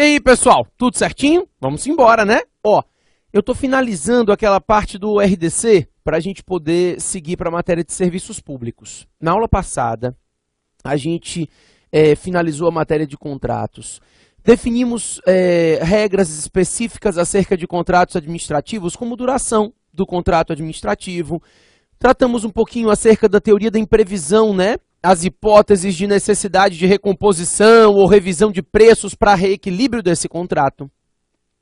aí, pessoal? Tudo certinho? Vamos embora, né? Ó, eu estou finalizando aquela parte do RDC para a gente poder seguir para a matéria de serviços públicos. Na aula passada, a gente finalizou a matéria de contratos. Definimos regras específicas acerca de contratos administrativos, como duração do contrato administrativo. Tratamos um pouquinho acerca da teoria da imprevisão, né? As hipóteses de necessidade de recomposição ou revisão de preços para reequilíbrio desse contrato.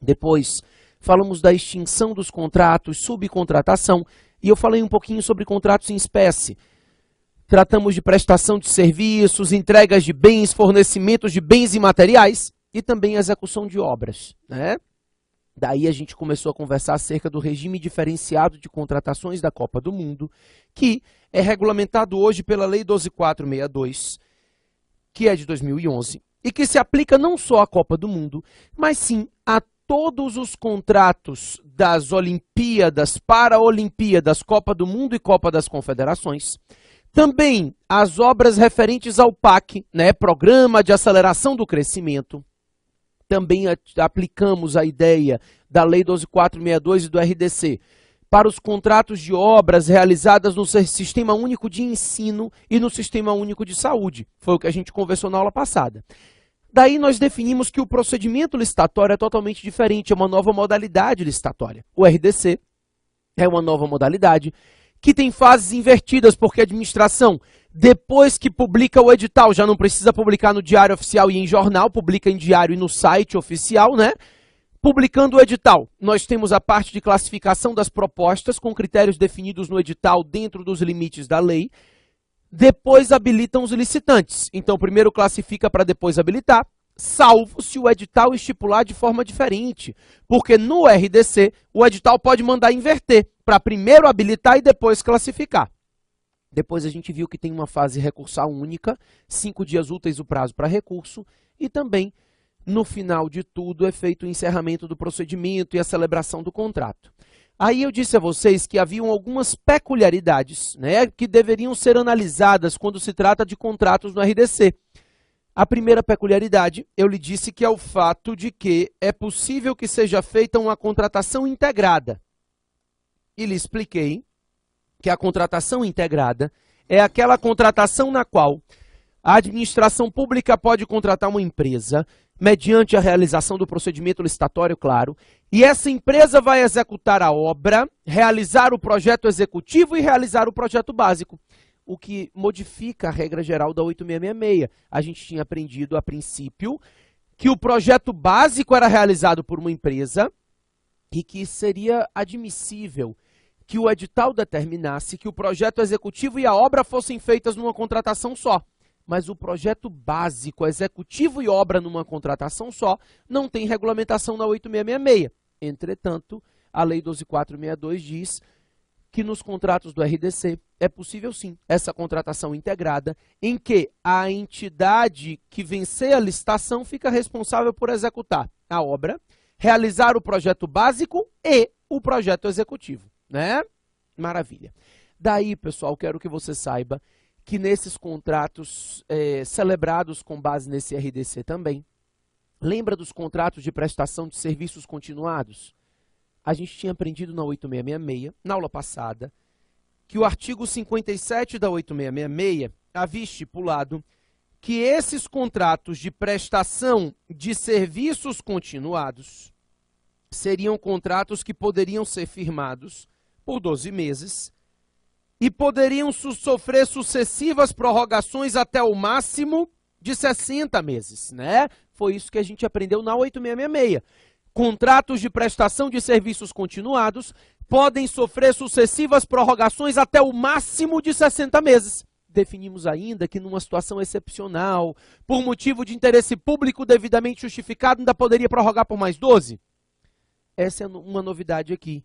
Depois, falamos da extinção dos contratos, subcontratação, e eu falei um pouquinho sobre contratos em espécie. Tratamos de prestação de serviços, entregas de bens, fornecimentos de bens e materiais e também execução de obras, né? Daí a gente começou a conversar acerca do regime diferenciado de contratações da Copa do Mundo, que é regulamentado hoje pela Lei 12.462, que é de 2011, e que se aplica não só à Copa do Mundo, mas sim a todos os contratos das Olimpíadas, Paraolimpíadas, Copa do Mundo e Copa das Confederações. Também as obras referentes ao PAC, né, Programa de Aceleração do Crescimento. Também aplicamos a ideia da Lei 12.462 e do RDC para os contratos de obras realizadas no Sistema Único de Ensino e no Sistema Único de Saúde. Foi o que a gente conversou na aula passada. Daí nós definimos que o procedimento licitatório é totalmente diferente, é uma nova modalidade licitatória. O RDC é uma nova modalidade que tem fases invertidas, porque a administração, depois que publica o edital, já não precisa publicar no Diário Oficial e em jornal, publica em diário e no site oficial, né? Publicando o edital, nós temos a parte de classificação das propostas, com critérios definidos no edital dentro dos limites da lei. Depois habilitam os licitantes. Então, primeiro classifica para depois habilitar, salvo se o edital estipular de forma diferente. Porque no RDC, o edital pode mandar inverter, para primeiro habilitar e depois classificar. Depois a gente viu que tem uma fase recursal única, 5 dias úteis o prazo para recurso, e também, no final de tudo, é feito o encerramento do procedimento e a celebração do contrato. Aí eu disse a vocês que haviam algumas peculiaridades, né, que deveriam ser analisadas quando se trata de contratos no RDC. A primeira peculiaridade, eu lhe disse que é o fato de que é possível que seja feita uma contratação integrada. E lhe expliquei que a contratação integrada é aquela contratação na qual a administração pública pode contratar uma empresa, mediante a realização do procedimento licitatório, claro, e essa empresa vai executar a obra, realizar o projeto executivo e realizar o projeto básico, o que modifica a regra geral da 8666. A gente tinha aprendido a princípio que o projeto básico era realizado por uma empresa e que seria admissível que o edital determinasse que o projeto executivo e a obra fossem feitas numa contratação só. Mas o projeto básico, executivo e obra numa contratação só, não tem regulamentação na 8666. Entretanto, a Lei 12.462 diz que nos contratos do RDC é possível sim essa contratação integrada, em que a entidade que vencer a licitação fica responsável por executar a obra, realizar o projeto básico e o projeto executivo, né? Maravilha. Daí, pessoal, quero que você saiba que nesses contratos celebrados com base nesse RDC também, lembra dos contratos de prestação de serviços continuados? A gente tinha aprendido na 8666, na aula passada, que o artigo 57 da 8666 havia estipulado que esses contratos de prestação de serviços continuados seriam contratos que poderiam ser firmados por 12 meses e poderiam sofrer sucessivas prorrogações até o máximo de 60 meses, né? Foi isso que a gente aprendeu na 8666. Contratos de prestação de serviços continuados podem sofrer sucessivas prorrogações até o máximo de 60 meses. Definimos ainda que numa situação excepcional, por motivo de interesse público devidamente justificado, ainda poderia prorrogar por mais 12. Essa é uma novidade aqui.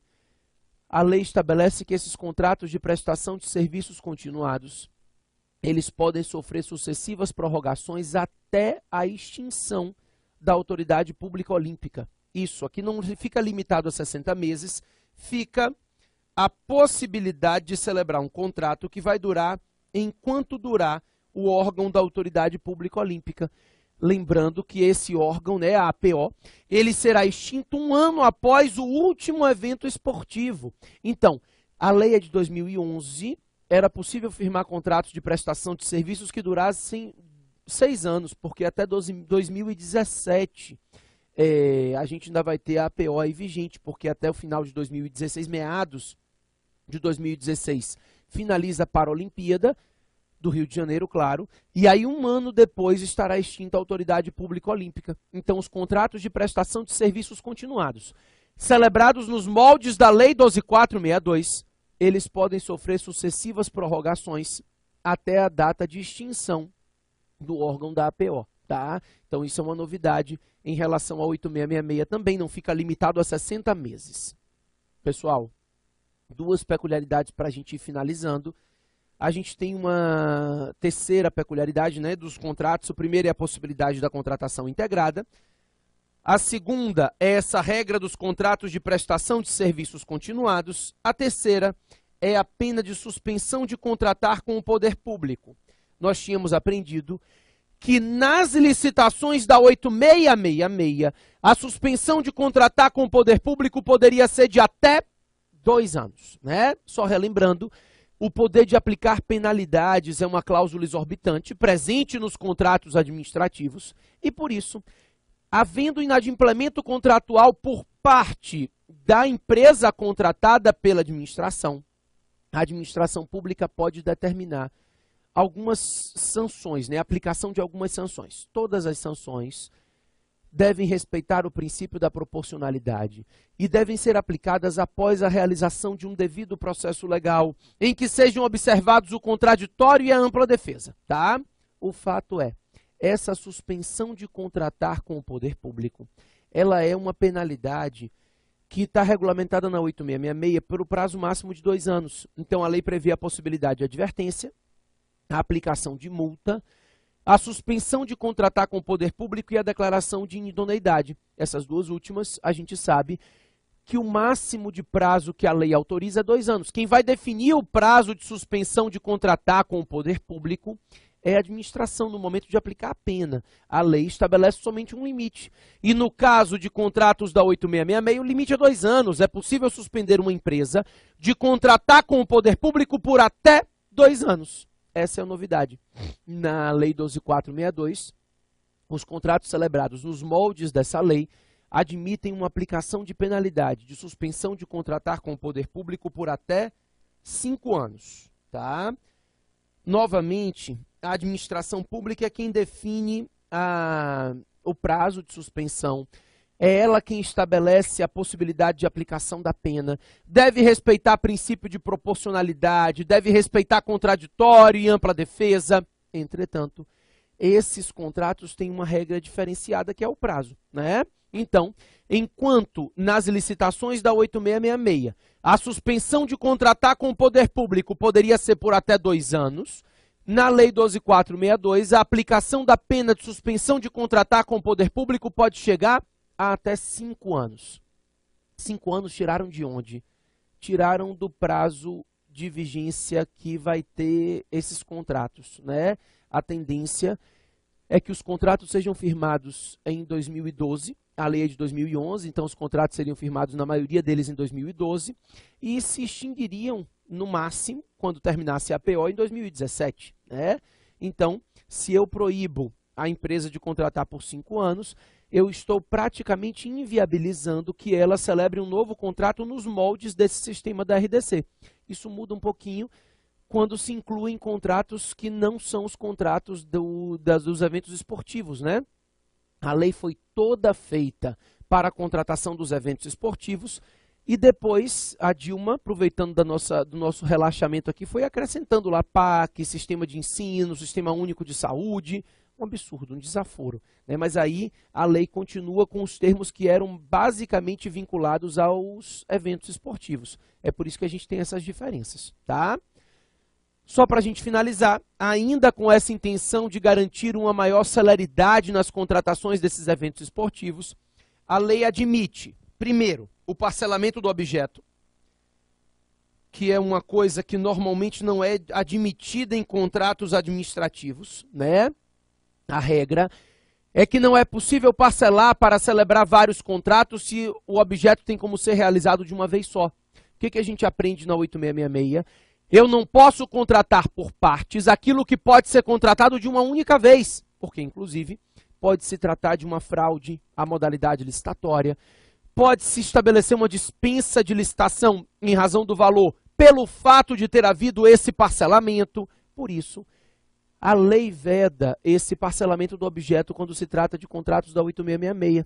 A lei estabelece que esses contratos de prestação de serviços continuados, eles podem sofrer sucessivas prorrogações até a extinção da autoridade pública olímpica. Isso aqui não fica limitado a 60 meses, fica a possibilidade de celebrar um contrato que vai durar enquanto durar o órgão da autoridade pública olímpica. Lembrando que esse órgão, né, a APO, ele será extinto 1 ano após o último evento esportivo. Então, a lei é de 2011, era possível firmar contratos de prestação de serviços que durassem 6 anos, porque até 2017 a gente ainda vai ter a APO aí vigente, porque até o final de 2016, meados de 2016, finaliza a Paralimpíada do Rio de Janeiro, claro, e aí 1 ano depois estará extinta a Autoridade Pública Olímpica. Então, os contratos de prestação de serviços continuados, celebrados nos moldes da Lei 12.462, eles podem sofrer sucessivas prorrogações até a data de extinção do órgão da APO, tá? Então, isso é uma novidade em relação ao 8666 também, não fica limitado a 60 meses. Pessoal, 2 peculiaridades para a gente ir finalizando. A gente tem uma terceira peculiaridade, né, dos contratos. O primeiro é a possibilidade da contratação integrada. A segunda é essa regra dos contratos de prestação de serviços continuados. A terceira é a pena de suspensão de contratar com o poder público. Nós tínhamos aprendido que nas licitações da 8666, a suspensão de contratar com o poder público poderia ser de até 2 anos, né? Só relembrando, o poder de aplicar penalidades é uma cláusula exorbitante presente nos contratos administrativos e, por isso, havendo inadimplemento contratual por parte da empresa contratada pela administração, a administração pública pode determinar algumas sanções, né? A aplicação de algumas sanções. Todas as sanções devem respeitar o princípio da proporcionalidade e devem ser aplicadas após a realização de um devido processo legal, em que sejam observados o contraditório e a ampla defesa, tá? O fato é, essa suspensão de contratar com o poder público, ela é uma penalidade que está regulamentada na 8666 por o prazo máximo de 2 anos. Então, a lei prevê a possibilidade de advertência, a aplicação de multa, a suspensão de contratar com o poder público e a declaração de inidoneidade. Essas 2 últimas, a gente sabe que o máximo de prazo que a lei autoriza é 2 anos. Quem vai definir o prazo de suspensão de contratar com o poder público é a administração no momento de aplicar a pena. A lei estabelece somente um limite. E no caso de contratos da 8666, o limite é 2 anos. É possível suspender uma empresa de contratar com o poder público por até 2 anos. Essa é a novidade. Na Lei 12.462, os contratos celebrados nos moldes dessa lei admitem uma aplicação de penalidade de suspensão de contratar com o poder público por até 5 anos. Tá? Novamente, a administração pública é quem define o prazo de suspensão. É ela quem estabelece a possibilidade de aplicação da pena, deve respeitar princípio de proporcionalidade, deve respeitar contraditório e ampla defesa. Entretanto, esses contratos têm uma regra diferenciada que é o prazo, né? Então, enquanto nas licitações da 8666, a suspensão de contratar com o poder público poderia ser por até 2 anos, na Lei 12.462, a aplicação da pena de suspensão de contratar com o poder público pode chegar a até 5 anos. 5 anos tiraram de onde? Tiraram do prazo de vigência que vai ter esses contratos, né? A tendência é que os contratos sejam firmados em 2012, a lei é de 2011, então os contratos seriam firmados na maioria deles em 2012 e se extinguiriam no máximo quando terminasse a APO em 2017, né? Então, se eu proíbo a empresa de contratar por 5 anos, eu estou praticamente inviabilizando que ela celebre um novo contrato nos moldes desse sistema da RDC. Isso muda um pouquinho quando se incluem contratos que não são os contratos dos eventos esportivos, né? A lei foi toda feita para a contratação dos eventos esportivos e depois a Dilma, aproveitando do nosso relaxamento aqui, foi acrescentando lá PAC, sistema de ensino, sistema único de saúde. Um absurdo, um desaforo, né? Mas aí a lei continua com os termos que eram basicamente vinculados aos eventos esportivos. É por isso que a gente tem essas diferenças, tá? Só para a gente finalizar, ainda com essa intenção de garantir uma maior celeridade nas contratações desses eventos esportivos, a lei admite, primeiro, o parcelamento do objeto, que é uma coisa que normalmente não é admitida em contratos administrativos, né? A regra é que não é possível parcelar para celebrar vários contratos se o objeto tem como ser realizado de uma vez só. O que a gente aprende na 8666? Eu não posso contratar por partes aquilo que pode ser contratado de uma única vez, porque, inclusive, pode se tratar de uma fraude à modalidade licitatória, pode-se estabelecer uma dispensa de licitação em razão do valor pelo fato de ter havido esse parcelamento. Por isso, a lei veda esse parcelamento do objeto quando se trata de contratos da 8666.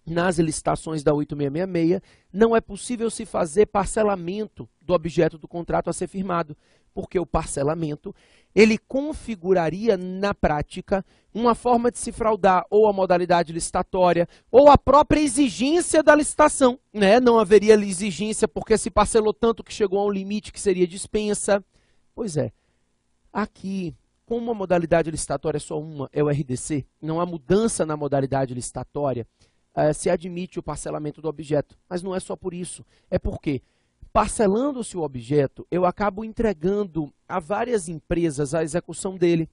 Nas licitações da 8666, não é possível se fazer parcelamento do objeto do contrato a ser firmado, porque o parcelamento, ele configuraria na prática uma forma de se fraudar ou a modalidade licitatória ou a própria exigência da licitação, né? Não haveria exigência porque se parcelou tanto que chegou a um limite que seria dispensa. Pois é, aqui, como a modalidade licitatória é só uma, é o RDC, não há mudança na modalidade licitatória, se admite o parcelamento do objeto. Mas não é só por isso, é porque, parcelando-se o objeto, eu acabo entregando a várias empresas a execução dele.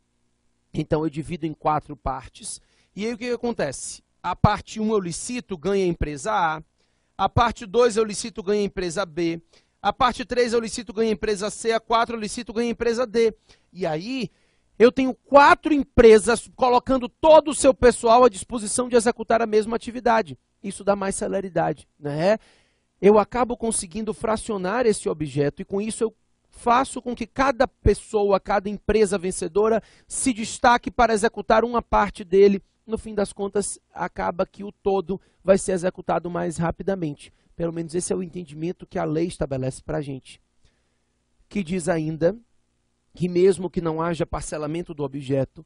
Então, eu divido em 4 partes. E aí, o que acontece? A parte 1 eu licito, ganha a empresa A parte 2 eu licito, ganha a empresa B. A parte 3 eu licito, ganha a empresa C. A 4 eu licito, ganha a empresa D. E aí, eu tenho 4 empresas colocando todo o seu pessoal à disposição de executar a mesma atividade. Isso dá mais celeridade, né? Eu acabo conseguindo fracionar esse objeto e com isso eu faço com que cada pessoa, cada empresa vencedora se destaque para executar uma parte dele. No fim das contas, acaba que o todo vai ser executado mais rapidamente. Pelo menos esse é o entendimento que a lei estabelece para a gente. Que diz ainda que mesmo que não haja parcelamento do objeto,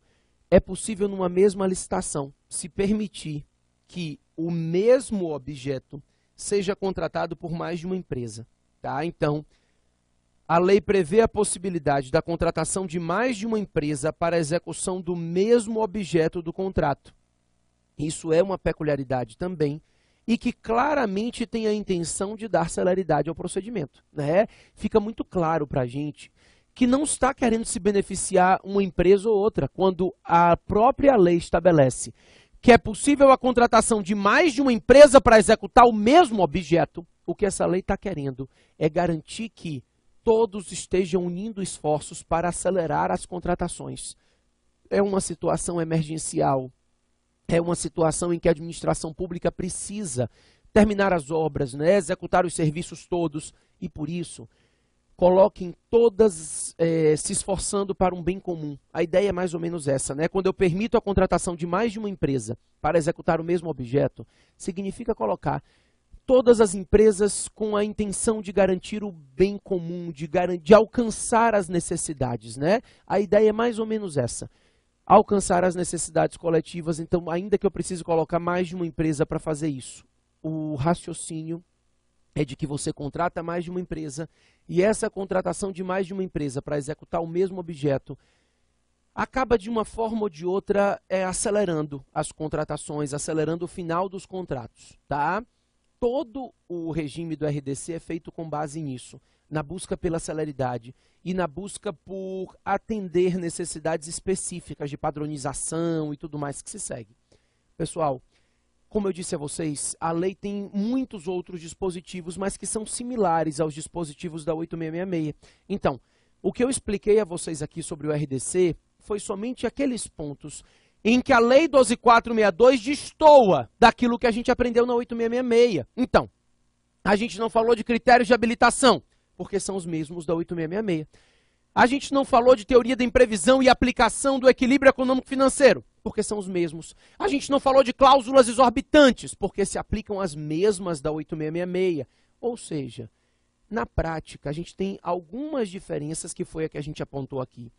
é possível numa mesma licitação se permitir que o mesmo objeto seja contratado por mais de uma empresa. Tá? Então, a lei prevê a possibilidade da contratação de mais de uma empresa para a execução do mesmo objeto do contrato. Isso é uma peculiaridade também e que claramente tem a intenção de dar celeridade ao procedimento, né? Fica muito claro para a gente que não está querendo se beneficiar uma empresa ou outra, quando a própria lei estabelece que é possível a contratação de mais de uma empresa para executar o mesmo objeto. O que essa lei está querendo é garantir que todos estejam unindo esforços para acelerar as contratações. É uma situação emergencial, é uma situação em que a administração pública precisa terminar as obras, né, executar os serviços todos, e por isso coloquem todas se esforçando para um bem comum. A ideia é mais ou menos essa, né? Quando eu permito a contratação de mais de uma empresa para executar o mesmo objeto, significa colocar todas as empresas com a intenção de garantir o bem comum, de alcançar as necessidades, né? A ideia é mais ou menos essa. Alcançar as necessidades coletivas, então, ainda que eu precise colocar mais de uma empresa para fazer isso, o raciocínio é de que você contrata mais de uma empresa e essa contratação de mais de uma empresa para executar o mesmo objeto acaba de uma forma ou de outra acelerando as contratações, acelerando o final dos contratos, tá? Todo o regime do RDC é feito com base nisso, na busca pela celeridade e na busca por atender necessidades específicas de padronização e tudo mais que se segue. Pessoal, como eu disse a vocês, a lei tem muitos outros dispositivos, mas que são similares aos dispositivos da 8666. Então, o que eu expliquei a vocês aqui sobre o RDC foi somente aqueles pontos em que a Lei 12.462 destoa daquilo que a gente aprendeu na 8666. Então, a gente não falou de critérios de habilitação, porque são os mesmos da 8666. A gente não falou de teoria da imprevisão e aplicação do equilíbrio econômico-financeiro, porque são os mesmos. A gente não falou de cláusulas exorbitantes, porque se aplicam as mesmas da 8666. Ou seja, na prática, a gente tem algumas diferenças que foi a que a gente apontou aqui.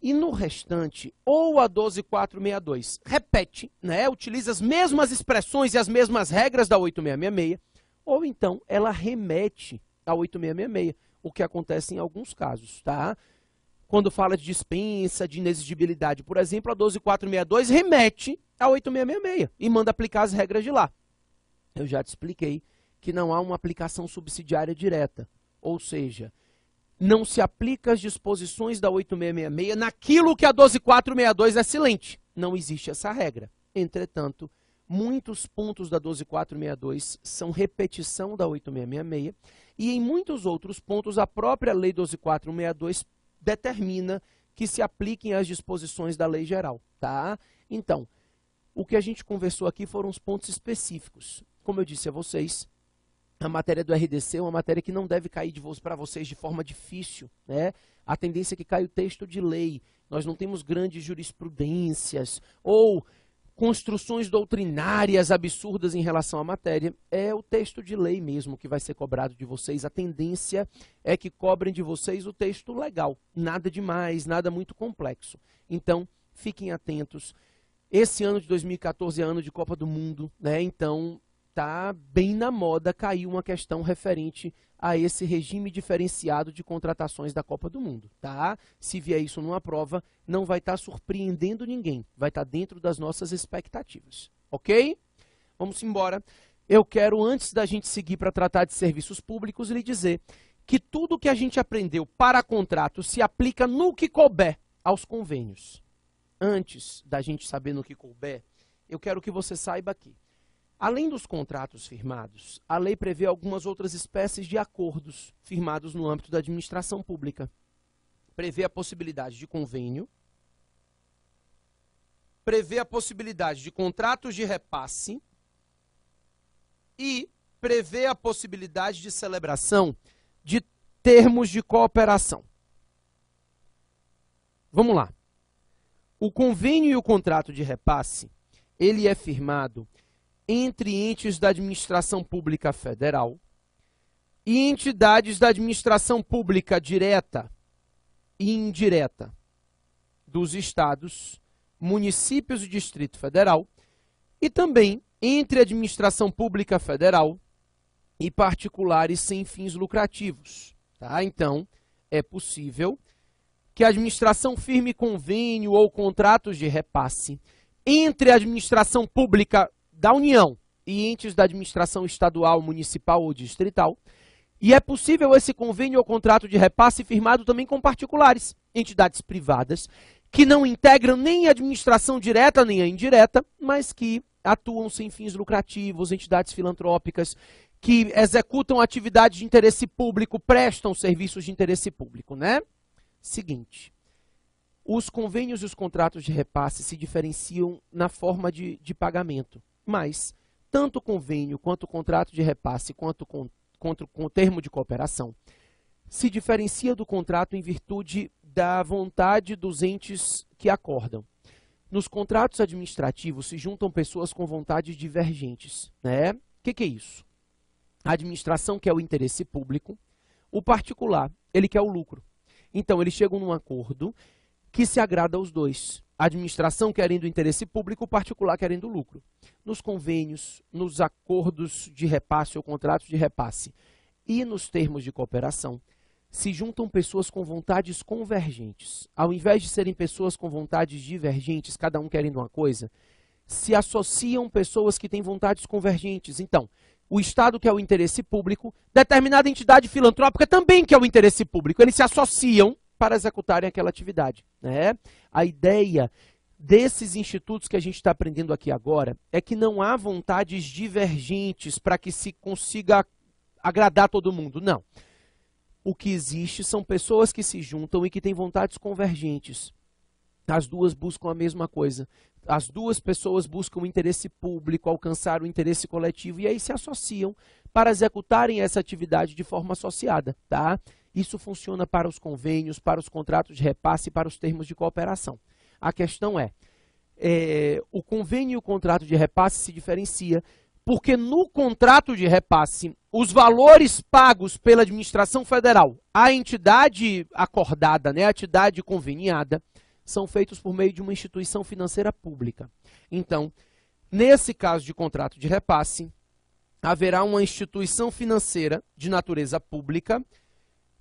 E no restante, ou a 12.462 repete, né, utiliza as mesmas expressões e as mesmas regras da 8666, ou então ela remete à 8666, o que acontece em alguns casos, tá? Quando fala de dispensa, de inexigibilidade, por exemplo, a 12.462 remete à 8666 e manda aplicar as regras de lá. Eu já te expliquei que não há uma aplicação subsidiária direta, ou seja, não se aplica as disposições da 8666 naquilo que a 12.462 é silente. Não existe essa regra. Entretanto, muitos pontos da 12462 são repetição da 8666 e em muitos outros pontos a própria Lei 12462 determina que se apliquem as disposições da lei geral, tá? Então, o que a gente conversou aqui foram os pontos específicos. Como eu disse a vocês, a matéria do RDC é uma matéria que não deve cair para vocês de forma difícil, né? A tendência é que caia o texto de lei. Nós não temos grandes jurisprudências ou construções doutrinárias absurdas em relação à matéria. É o texto de lei mesmo que vai ser cobrado de vocês. A tendência é que cobrem de vocês o texto legal. Nada demais, nada muito complexo. Então, fiquem atentos. Esse ano de 2014 é ano de Copa do Mundo, né? Então, tá bem na moda cair uma questão referente a esse regime diferenciado de contratações da Copa do Mundo, tá? Se vier isso numa prova, não vai estar surpreendendo ninguém, vai estar dentro das nossas expectativas, ok? Vamos embora. Eu quero, antes da gente seguir para tratar de serviços públicos, lhe dizer que tudo que a gente aprendeu para contrato se aplica no que couber aos convênios. Antes da gente saber no que couber, eu quero que você saiba aqui. Além dos contratos firmados, a lei prevê algumas outras espécies de acordos firmados no âmbito da administração pública. Prevê a possibilidade de convênio, prevê a possibilidade de contratos de repasse e prevê a possibilidade de celebração de termos de cooperação. Vamos lá. O convênio e o contrato de repasse, ele é firmado entre entes da administração pública federal e entidades da administração pública direta e indireta dos estados, municípios e Distrito Federal, e também entre a administração pública federal e particulares sem fins lucrativos. Tá? Então, é possível que a administração firme convênio ou contratos de repasse entre a administração pública da União e entes da administração estadual, municipal ou distrital, e é possível esse convênio ou contrato de repasse firmado também com particulares, entidades privadas, que não integram nem a administração direta nem a indireta, mas que atuam sem fins lucrativos, entidades filantrópicas, que executam atividades de interesse público, prestam serviços de interesse público, né? Seguinte, os convênios e os contratos de repasse se diferenciam na forma de pagamento. Mas, tanto o convênio, quanto o contrato de repasse, quanto com o termo de cooperação, se diferencia do contrato em virtude da vontade dos entes que acordam. Nos contratos administrativos se juntam pessoas com vontades divergentes, né? O que é isso? A administração quer o interesse público, o particular, ele quer o lucro. Então, eles chegam num acordo que se agrada aos dois. A administração querendo o interesse público, o particular querendo o lucro. Nos convênios, nos acordos de repasse ou contratos de repasse e nos termos de cooperação, se juntam pessoas com vontades convergentes. Ao invés de serem pessoas com vontades divergentes, cada um querendo uma coisa, se associam pessoas que têm vontades convergentes. Então, o Estado quer o interesse público, determinada entidade filantrópica também quer o interesse público. Eles se associam para executarem aquela atividade, né? A ideia desses institutos que a gente está aprendendo aqui agora é que não há vontades divergentes para que se consiga agradar todo mundo, não. O que existe são pessoas que se juntam e que têm vontades convergentes. As duas buscam a mesma coisa. As duas pessoas buscam o interesse público, alcançar o interesse coletivo e aí se associam para executarem essa atividade de forma associada, tá? Isso funciona para os convênios, para os contratos de repasse e para os termos de cooperação. A questão é, o convênio e o contrato de repasse se diferencia porque no contrato de repasse, os valores pagos pela administração federal à entidade acordada, né, a entidade conveniada, são feitos por meio de uma instituição financeira pública. Então, nesse caso de contrato de repasse, haverá uma instituição financeira de natureza pública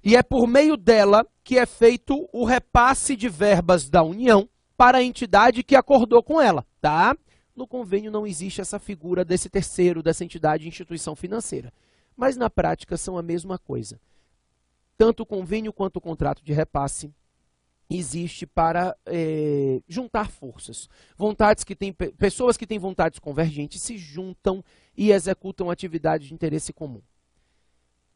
e é por meio dela que é feito o repasse de verbas da União para a entidade que acordou com ela, tá? No convênio não existe essa figura desse terceiro, dessa entidade instituição financeira. Mas na prática são a mesma coisa. Tanto o convênio quanto o contrato de repasse existe para juntar forças. Pessoas que têm vontades convergentes se juntam e executam atividades de interesse comum.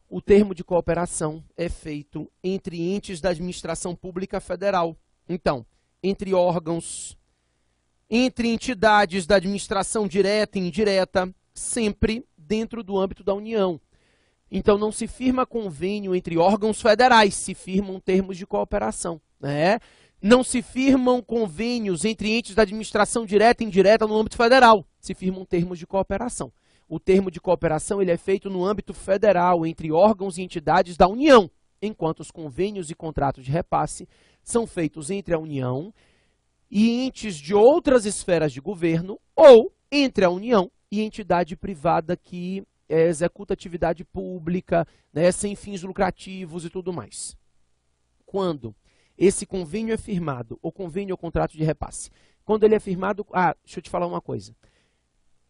O termo de cooperação é feito entre entes da administração pública federal. Então, entre órgãos, entre entidades da administração direta e indireta, sempre dentro do âmbito da União. Então, não se firma convênio entre órgãos federais, se firmam termos de cooperação, né? Não se firmam convênios entre entes da administração direta e indireta no âmbito federal, se firmam termos de cooperação. O termo de cooperação ele é feito no âmbito federal, entre órgãos e entidades da União, enquanto os convênios e contratos de repasse são feitos entre a União e entes de outras esferas de governo ou entre a União e entidade privada que executa atividade pública, né, sem fins lucrativos e tudo mais. Quando esse convênio é firmado, o convênio ou contrato de repasse, quando ele é firmado... deixa eu te falar uma coisa.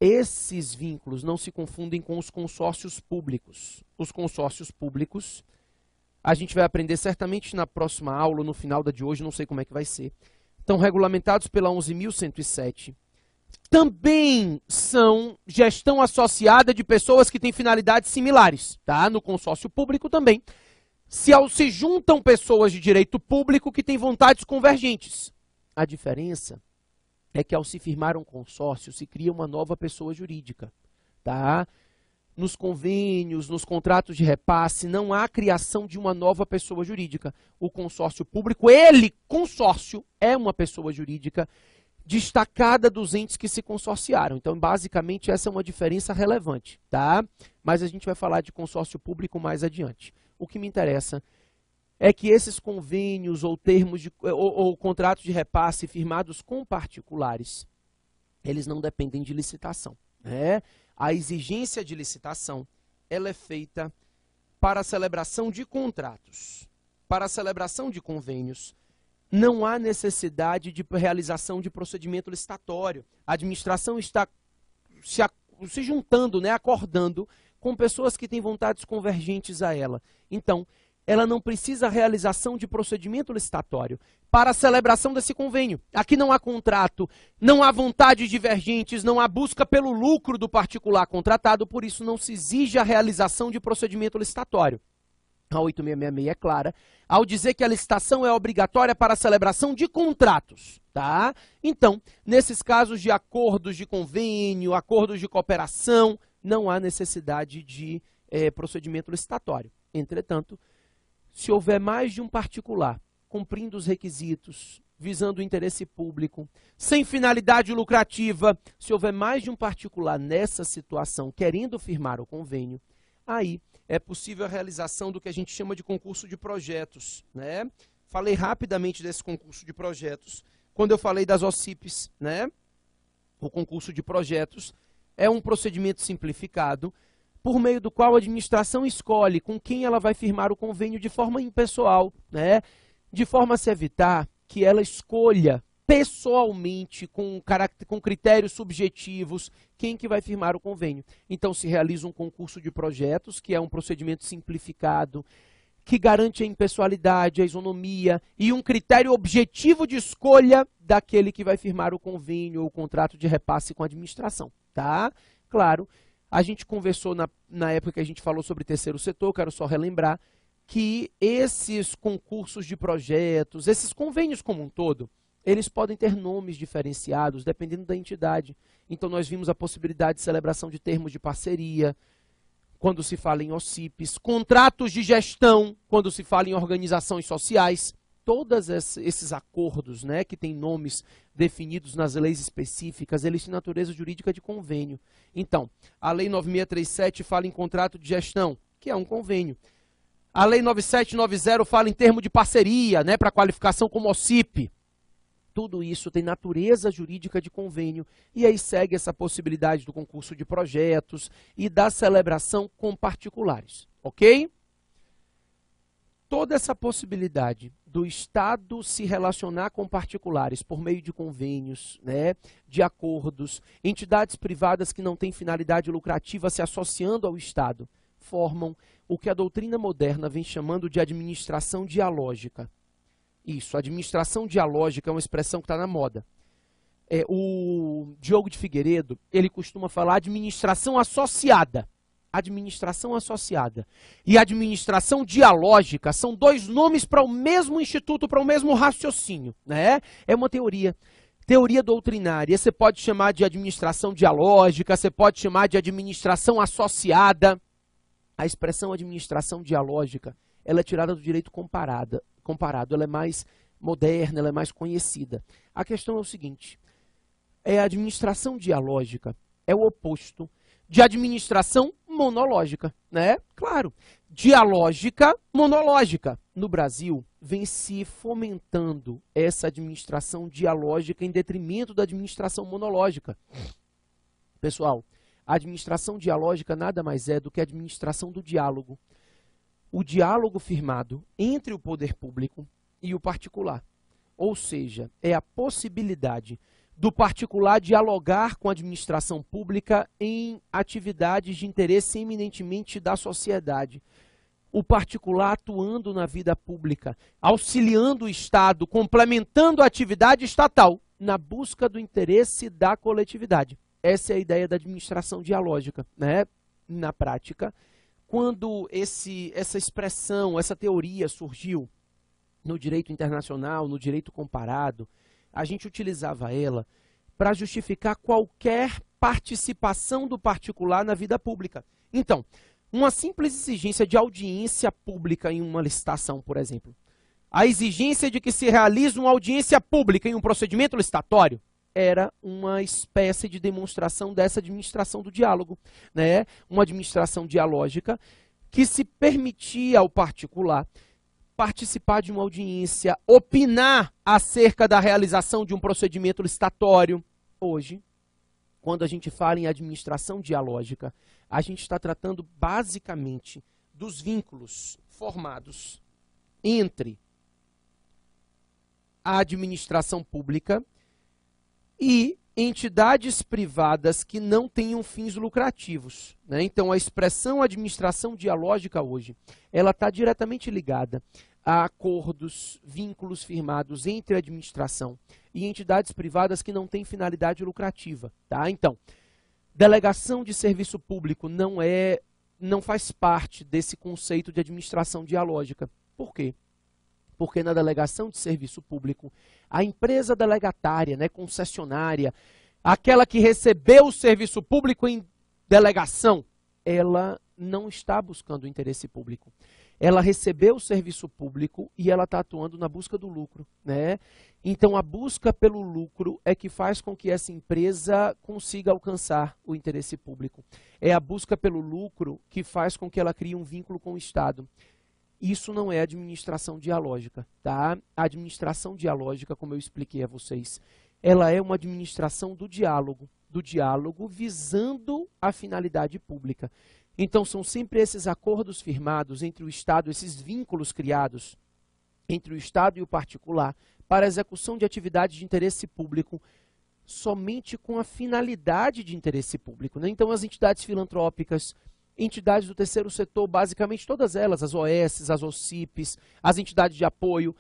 Esses vínculos não se confundem com os consórcios públicos. Os consórcios públicos, a gente vai aprender certamente na próxima aula, no final da de hoje, não sei como é que vai ser. Estão regulamentados pela 11.107. Também são gestão associada de pessoas que têm finalidades similares, tá? No consórcio público também. Se juntam pessoas de direito público que têm vontades convergentes. A diferença é que ao se firmar um consórcio, se cria uma nova pessoa jurídica, tá? Nos convênios, nos contratos de repasse, não há criação de uma nova pessoa jurídica. O consórcio público, consórcio, é uma pessoa jurídica destacada dos entes que se consorciaram. Então, basicamente, essa é uma diferença relevante, tá? Mas a gente vai falar de consórcio público mais adiante. O que me interessa é que esses convênios ou termos ou contratos de repasse firmados com particulares, eles não dependem de licitação, né? A exigência de licitação, ela é feita para a celebração de contratos. Para a celebração de convênios, não há necessidade de realização de procedimento licitatório. A administração está se juntando, né, acordando com pessoas que têm vontades convergentes a ela. Então, ela não precisa a realização de procedimento licitatório para a celebração desse convênio. Aqui não há contrato, não há vontades divergentes, não há busca pelo lucro do particular contratado, por isso não se exige a realização de procedimento licitatório. A 8666 é clara, ao dizer que a licitação é obrigatória para a celebração de contratos, tá? Então, nesses casos de acordos de convênio, acordos de cooperação, não há necessidade de procedimento licitatório. Entretanto, se houver mais de um particular cumprindo os requisitos, visando o interesse público, sem finalidade lucrativa, se houver mais de um particular nessa situação querendo firmar o convênio, aí é possível a realização do que a gente chama de concurso de projetos, né? Falei rapidamente desse concurso de projetos quando eu falei das OCIPs, né? O concurso de projetos é um procedimento simplificado por meio do qual a administração escolhe com quem ela vai firmar o convênio de forma impessoal, né? De forma a se evitar que ela escolha pessoalmente, com critérios subjetivos, quem que vai firmar o convênio. Então, se realiza um concurso de projetos, que é um procedimento simplificado, que garante a impessoalidade, a isonomia e um critério objetivo de escolha daquele que vai firmar o convênio ou o contrato de repasse com a administração, tá? Claro, a gente conversou na época que a gente falou sobre terceiro setor, quero só relembrar que esses concursos de projetos, esses convênios como um todo, eles podem ter nomes diferenciados, dependendo da entidade. Então, nós vimos a possibilidade de celebração de termos de parceria, quando se fala em OCIPs, contratos de gestão, quando se fala em organizações sociais. Todos esses acordos, né, que têm nomes definidos nas leis específicas, eles têm natureza jurídica de convênio. Então, a Lei 9637 fala em contrato de gestão, que é um convênio. A Lei 9790 fala em termo de parceria, né, para qualificação como OCIP. Tudo isso tem natureza jurídica de convênio e aí segue essa possibilidade do concurso de projetos e da celebração com particulares, ok? Toda essa possibilidade do Estado se relacionar com particulares por meio de convênios, né, de acordos, entidades privadas que não têm finalidade lucrativa se associando ao Estado, formam o que a doutrina moderna vem chamando de administração dialógica. Isso, administração dialógica é uma expressão que está na moda. O Diogo de Figueiredo, ele costuma falar administração associada. Administração associada e administração dialógica são dois nomes para o mesmo instituto, para o mesmo raciocínio, né? É uma teoria doutrinária. Você pode chamar de administração dialógica, você pode chamar de administração associada. A expressão administração dialógica, ela é tirada do direito comparado, ela é mais moderna, ela é mais conhecida. A questão é o seguinte, a administração dialógica é o oposto de administração monológica, né? Claro, dialógica, monológica. No Brasil, vem se fomentando essa administração dialógica em detrimento da administração monológica. Pessoal, a administração dialógica nada mais é do que a administração do diálogo. O diálogo firmado entre o poder público e o particular. Ou seja, é a possibilidade do particular dialogar com a administração pública em atividades de interesse eminentemente da sociedade. O particular atuando na vida pública, auxiliando o Estado, complementando a atividade estatal, na busca do interesse da coletividade. Essa é a ideia da administração dialógica, né? Na prática, quando essa expressão, essa teoria surgiu no direito internacional, no direito comparado, a gente utilizava ela para justificar qualquer participação do particular na vida pública. Então, uma simples exigência de audiência pública em uma licitação, por exemplo. A exigência de que se realize uma audiência pública em um procedimento licitatório era uma espécie de demonstração dessa administração do diálogo, né? Uma administração dialógica que se permitia ao particular participar de uma audiência, opinar acerca da realização de um procedimento licitatório. Hoje, quando a gente fala em administração dialógica, a gente está tratando basicamente dos vínculos formados entre a administração pública e entidades privadas que não tenham fins lucrativos, né? Então, a expressão administração dialógica hoje, ela está diretamente ligada a acordos, vínculos firmados entre a administração e entidades privadas que não têm finalidade lucrativa, tá? Então, delegação de serviço público não faz parte desse conceito de administração dialógica. Por quê? Porque na delegação de serviço público, a empresa delegatária, né, concessionária, aquela que recebeu o serviço público em delegação, ela não está buscando o interesse público. Ela recebeu o serviço público e ela está atuando na busca do lucro, né? Então, a busca pelo lucro é que faz com que essa empresa consiga alcançar o interesse público. É a busca pelo lucro que faz com que ela crie um vínculo com o Estado. Isso não é administração dialógica, tá? A administração dialógica, como eu expliquei a vocês, ela é uma administração do diálogo visando a finalidade pública. Então, são sempre esses acordos firmados entre o Estado, esses vínculos criados entre o Estado e o particular para a execução de atividades de interesse público somente com a finalidade de interesse público, né? Então, as entidades filantrópicas, entidades do terceiro setor, basicamente todas elas, as OS, as OCIPs, as entidades de apoio,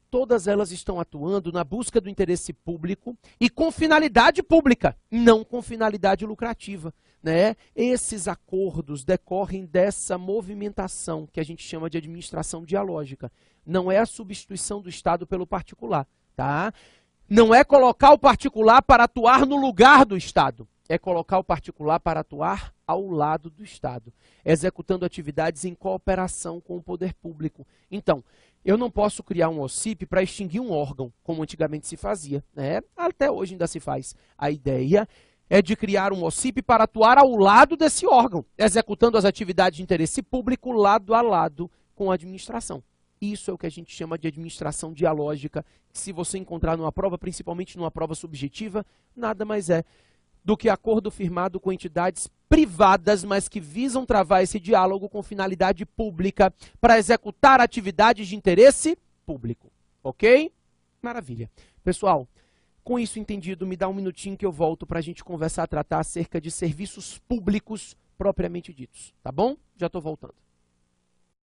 todas elas estão atuando na busca do interesse público e com finalidade pública, não com finalidade lucrativa, né? Esses acordos decorrem dessa movimentação que a gente chama de administração dialógica. Não é a substituição do Estado pelo particular, tá? Não é colocar o particular para atuar no lugar do Estado. É colocar o particular para atuar ao lado do Estado, executando atividades em cooperação com o poder público. Então, eu não posso criar um OCIP para extinguir um órgão, como antigamente se fazia, né? Até hoje ainda se faz. A ideia é de criar um OCIP para atuar ao lado desse órgão, executando as atividades de interesse público lado a lado com a administração. Isso é o que a gente chama de administração dialógica, que se você encontrar numa prova, principalmente numa prova subjetiva, nada mais é do que acordo firmado com entidades privadas, mas que visam travar esse diálogo com finalidade pública para executar atividades de interesse público. Ok? Maravilha. Pessoal, com isso entendido, me dá um minutinho que eu volto para a gente conversar, tratar acerca de serviços públicos propriamente ditos. Tá bom? Já estou voltando.